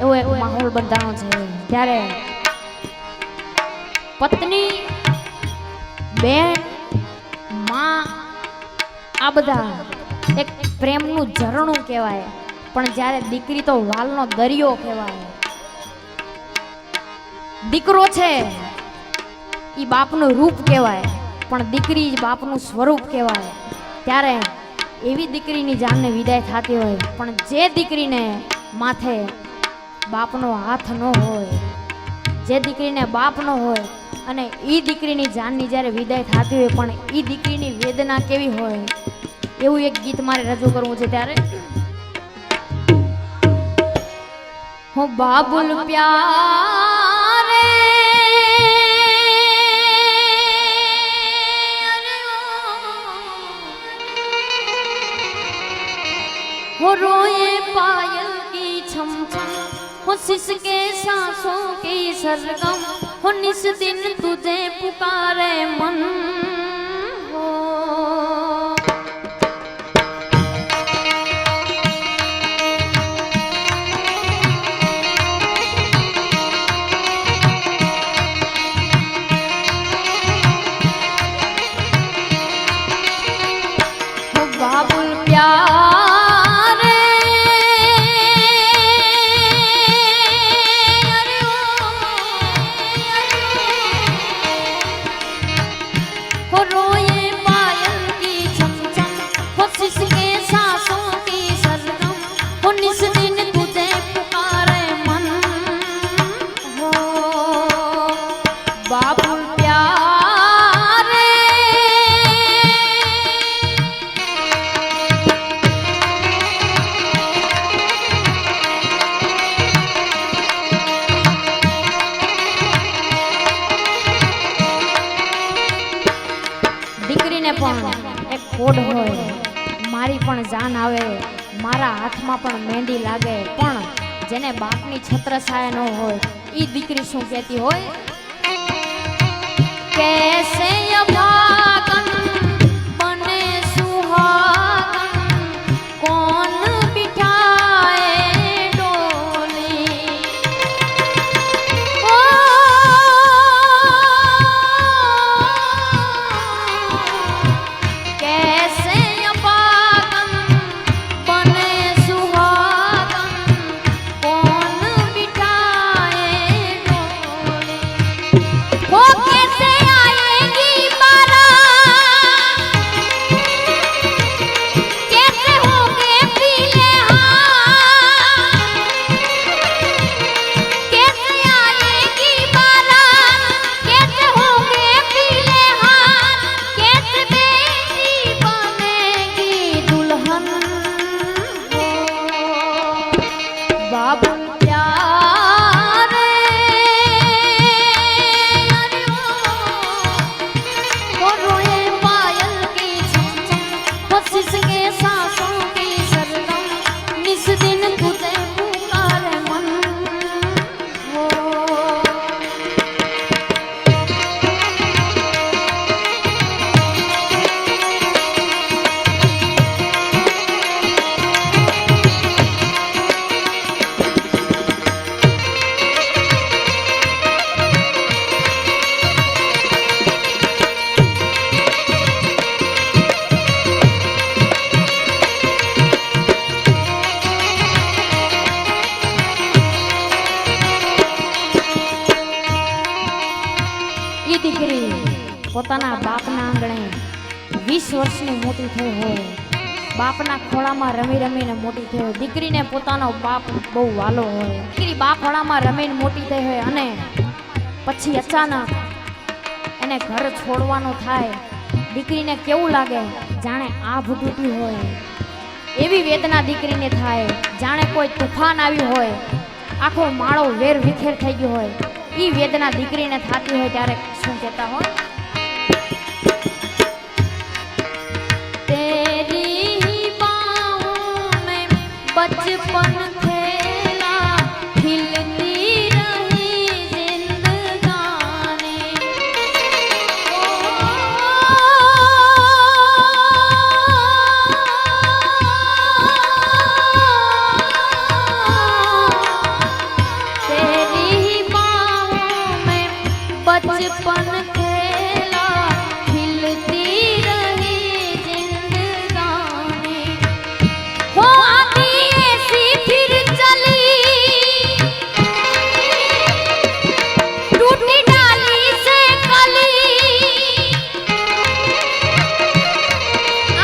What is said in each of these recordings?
એવો એક માહોલ બંધાણો છે. ત્યારે પત્ની, બેન, માં આ બધા એક પ્રેમનું ઝરણું કહેવાય. પણ જ્યારે દીકરી તો વાલનો દરિયો કહેવાય. દીકરો છે ઈ બાપનું રૂપ કહેવાય, પણ દીકરી બાપનું સ્વરૂપ કહેવાય. ત્યારે એવી દીકરીની જાનને વિદાય થતી હોય, પણ જે દીકરીને માથે બાપનો હાથ ન હોય, જે દીકરીને બાપ ન હોય, અને ઈ દીકરીની જાનની જ્યારે વિદાય થતી હોય, પણ ઈ દીકરીની વેદના કેવી હોય એવું એક ગીત મારે રજૂ કરવું છે. ત્યારે હો બાબુલ પ્યારે हो रोए पायल की छम छम, हो सिसके सांसों की सरगम, हो निस दिन तुझे पुकारे मन हो. हो बाबुल प्यार એક કોડ હોય, મારી પણ જાન આવે, મારા હાથમાં પણ મહેંદી લાગે, પણ જેને બાપની છત્રછાયા ન હોય ઈ દીકરી શું કહેતી હોય? કેસે અભાગન બને સુહાગન, કોણ બિઠાએ ડોલી. પોતાના બાપના આંગણે 20 વર્ષની મોટી થઈ હોય, બાપના ખોળામાં રમી રમીને મોટી થઈ હોય. દીકરીને પોતાનો બાપ બહુ વાલો હોય. દીકરી બાપ ખોળામાં રમીને મોટી થઈ હોય અને પછી અચાનક એને ઘર છોડવાનું થાય. દીકરીને કેવું લાગે? જાણે આભ તૂટી હોય એવી વેદના દીકરીને થાય. જાણે કોઈ તોફાન આવ્યું હોય, આખો માળો વેર વિખેર થઈ ગયો હોય, ઈ વેદના દીકરીને થતી હોય. ત્યારે શું કહેતા હોય? बचपन खेला खिलती रही जिंदगानी, बचपन खेला खिलती रही जिंदगानी हो आती ऐसी फिर चली टूटी डाली से कली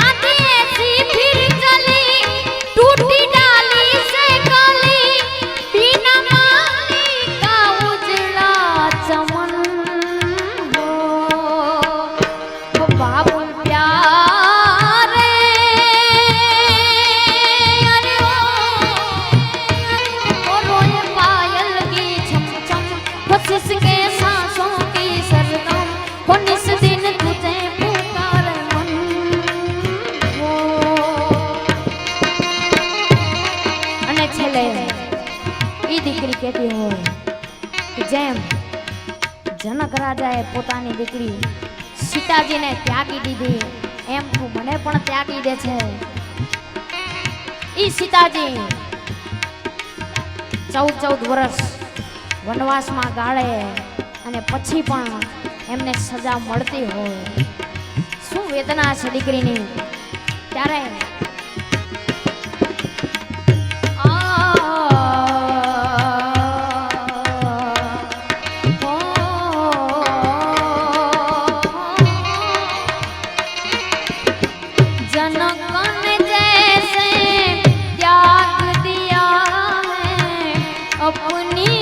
आती ऐसी फिर चली टूटी डाली से कली बिना माली का उजड़ा चमन हो बाबुल प्यारे अरे ओ रोए पायल की छम छम हो सिसके सांसों की सरगम हो निस दिन तुझे पुकारे मन हो અને છેલ્લે ઈ દીકરી કહેતી હોય કે જેમ જનક રાજાએ પોતાની દીકરી સીતાજીને ત્યાગી દીધી એમ તું મને પણ ત્યાગી દે છે ઈ સીતાજી 14 વર્ષ વનવાસમાં ગાળે અને પછી પણ એમને સજા મળતી હોય શું વેદના છે દીકરીની ત્યારે अपनी